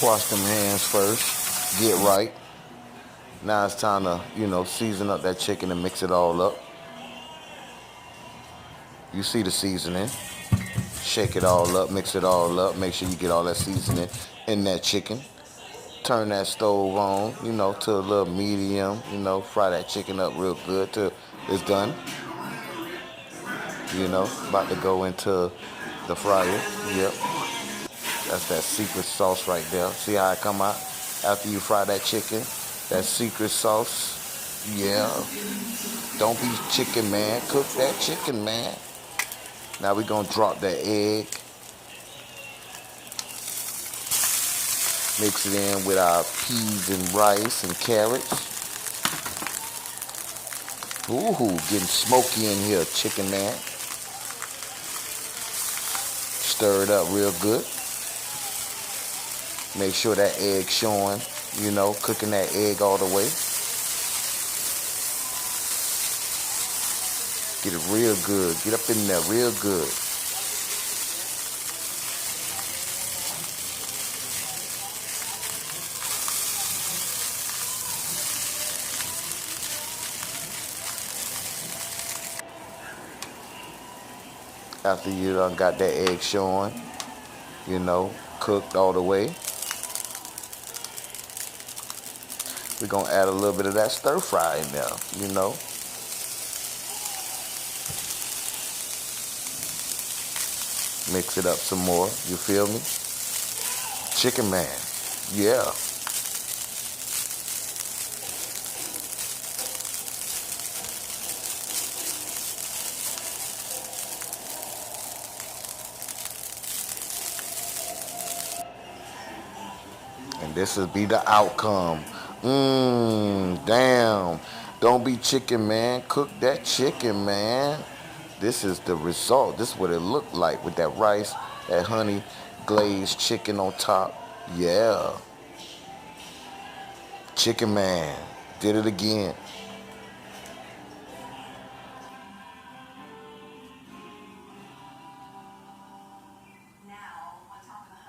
Wash them hands first. Get right. Now it's time to, season up that chicken and mix it all up. You see the seasoning. Shake it all up, mix it all up. Make sure you get all that seasoning in that chicken. Turn that stove on, to a little medium. Fry that chicken up real good till it's done. About to go into the fryer. Yep. That's that secret sauce right there. See how it come out after you fry that chicken? That secret sauce. Yeah. Don't be chicken, man. Cook that chicken, man. Now we're going to drop that egg. Mix it in with our peas and rice and carrots. Ooh, getting smoky in here, chicken, man. Stir it up real good. Make sure that egg's showing, cooking that egg all the way. Get it real good. Get up in there real good. After you done got that egg showing, cooked all the way, we're going to add a little bit of that stir fry in there, Mix it up some more, you feel me? Chicken man, yeah. And this will be the outcome. Damn. Don't be chicken, man. Cook that chicken, man. This is the result. This is what it looked like with that rice, that honey glazed chicken on top. Yeah. Chicken man. Did it again.